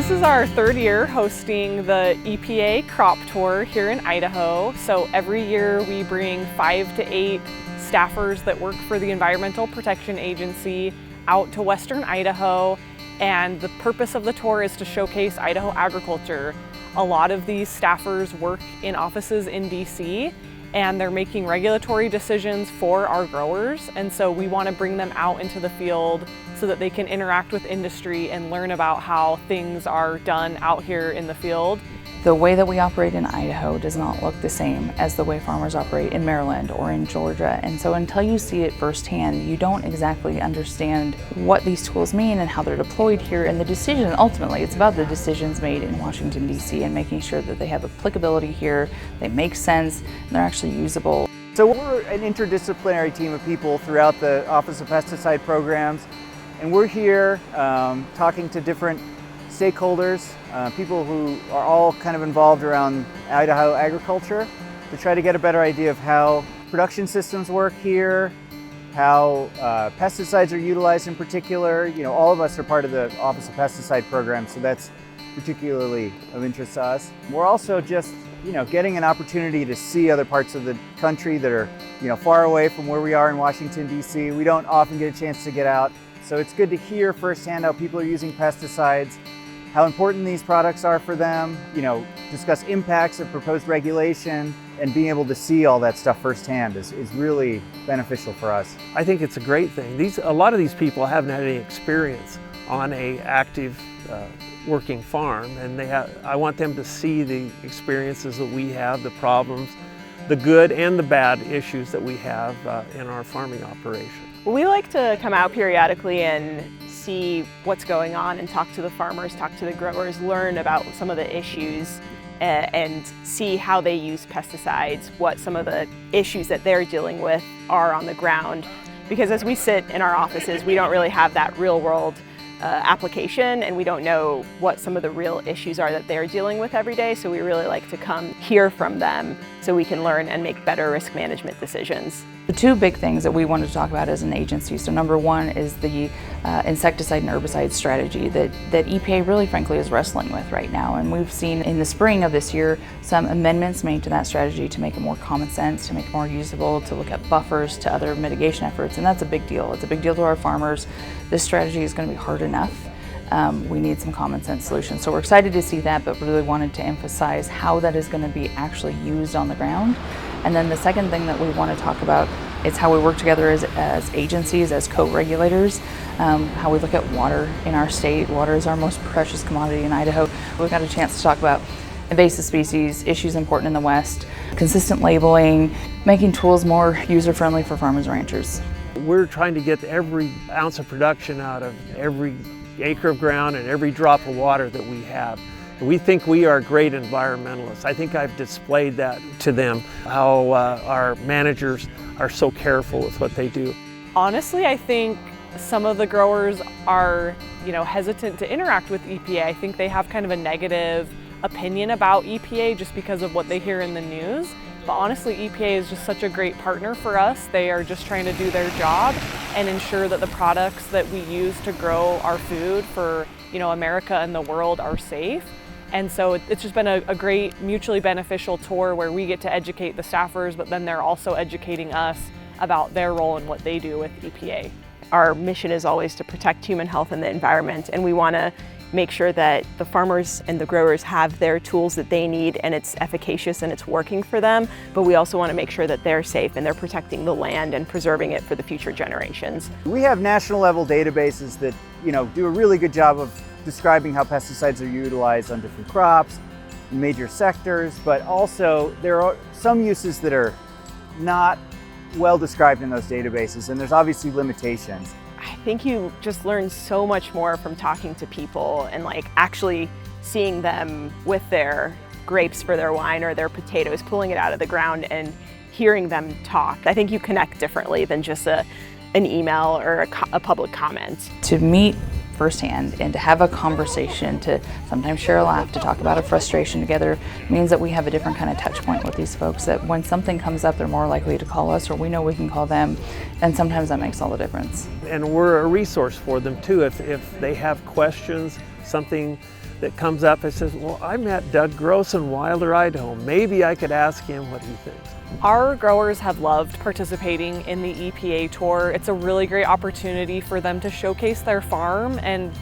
This is our third year hosting the EPA crop tour here in Idaho. So every year we bring 5 to 8 staffers that work for the Environmental Protection Agency out to Western Idaho. And the purpose of the tour is to showcase Idaho agriculture. A lot of these staffers work in offices in DC, and they're making regulatory decisions for our growers. And so we want to bring them out into the field so that they can interact with industry and learn about how things are done out here in the field. The way that we operate in Idaho does not look the same as the way farmers operate in Maryland or in Georgia. And so until you see it firsthand, you don't exactly understand what these tools mean and how they're deployed here. And the decision, ultimately, it's about the decisions made in Washington, D.C. and making sure that they have applicability here, they make sense, and they're actually usable. So we're an interdisciplinary team of people throughout the Office of Pesticide Programs. And we're here talking to different stakeholders, people who are all kind of involved around Idaho agriculture, to try to get a better idea of how production systems work here, how pesticides are utilized in particular. You know, all of us are part of the Office of Pesticide Program, so that's particularly of interest to us. We're also just, getting an opportunity to see other parts of the country that are, far away from where we are in Washington, D.C. We don't often get a chance to get out. So it's good to hear firsthand how people are using pesticides, how important these products are for them, discuss impacts of proposed regulation, and being able to see all that stuff firsthand is really beneficial for us. I think it's a great thing. A lot of these people haven't had any experience on an active working farm, and I want them to see the experiences that we have, the problems, the good and the bad issues that we have in our farming operation. We like to come out periodically and see what's going on and talk to the farmers, talk to the growers, learn about some of the issues and see how they use pesticides, what some of the issues that they're dealing with are on the ground. Because as we sit in our offices, we don't really have that real world application, and we don't know what some of the real issues are that they're dealing with every day. So we really like to come hear from them so we can learn and make better risk management decisions. The two big things that we wanted to talk about as an agency. So number one is the insecticide and herbicide strategy that EPA really frankly is wrestling with right now. And we've seen in the spring of this year some amendments made to that strategy to make it more common sense, to make it more usable, to look at buffers, to other mitigation efforts. And that's a big deal. It's a big deal to our farmers. This strategy is going to be hard enough. We need some common sense solutions. So we're excited to see that, but really wanted to emphasize how that is going to be actually used on the ground. And then the second thing that we want to talk about is how we work together as agencies, as co-regulators, how we look at water in our state. Water is our most precious commodity in Idaho. We've got a chance to talk about invasive species, issues important in the West, consistent labeling, making tools more user-friendly for farmers and ranchers. We're trying to get every ounce of production out of every acre of ground and every drop of water that we have. We think we are great environmentalists. I think I've displayed that to them, how our managers are so careful with what they do. Honestly, I think some of the growers are, hesitant to interact with EPA. I think they have kind of a negative opinion about EPA just because of what they hear in the news. But honestly, EPA is just such a great partner for us. They are just trying to do their job and ensure that the products that we use to grow our food for, America and the world are safe. And so it's just been a great mutually beneficial tour where we get to educate the staffers, but then they're also educating us about their role and what they do with EPA. Our mission is always to protect human health and the environment, and we want to make sure that the farmers and the growers have their tools that they need and it's efficacious and it's working for them, but we also want to make sure that they're safe and they're protecting the land and preserving it for the future generations. We have national level databases that, do a really good job of describing how pesticides are utilized on different crops, in major sectors, but also there are some uses that are not well described in those databases, and there's obviously limitations. I think you just learn so much more from talking to people and actually seeing them with their grapes for their wine or their potatoes, pulling it out of the ground and hearing them talk. I think you connect differently than just an email or a public comment. To meet firsthand and to have a conversation, to sometimes share a laugh, to talk about a frustration together, means that we have a different kind of touch point with these folks, that when something comes up, they're more likely to call us, or we know we can call them, and sometimes that makes all the difference. And we're a resource for them too. If they have questions, something that comes up and says, well, I met Doug Gross in Wilder, Idaho. Maybe I could ask him what he thinks. Our growers have loved participating in the EPA tour. It's a really great opportunity for them to showcase their farm, and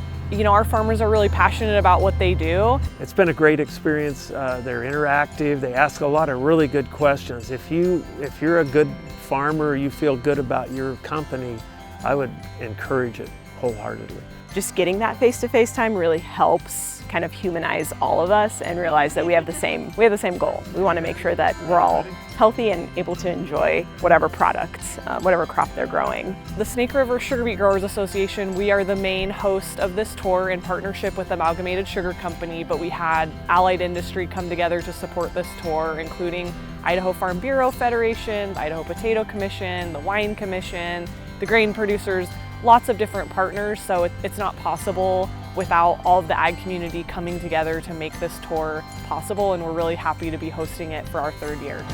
our farmers are really passionate about what they do. It's been a great experience. They're interactive. They ask a lot of really good questions. If you're a good farmer, you feel good about your company, I would encourage it wholeheartedly. Just getting that face-to-face time really helps kind of humanize all of us and realize that we have the same goal. We want to make sure that we're all healthy and able to enjoy whatever products, whatever crop they're growing. The Snake River Sugar Beet Growers Association, we are the main host of this tour in partnership with Amalgamated Sugar Company, but we had allied industry come together to support this tour, including Idaho Farm Bureau Federation, the Idaho Potato Commission, the Wine Commission, the grain producers, lots of different partners, so it's not possible without all of the ag community coming together to make this tour possible, and we're really happy to be hosting it for our 3rd year.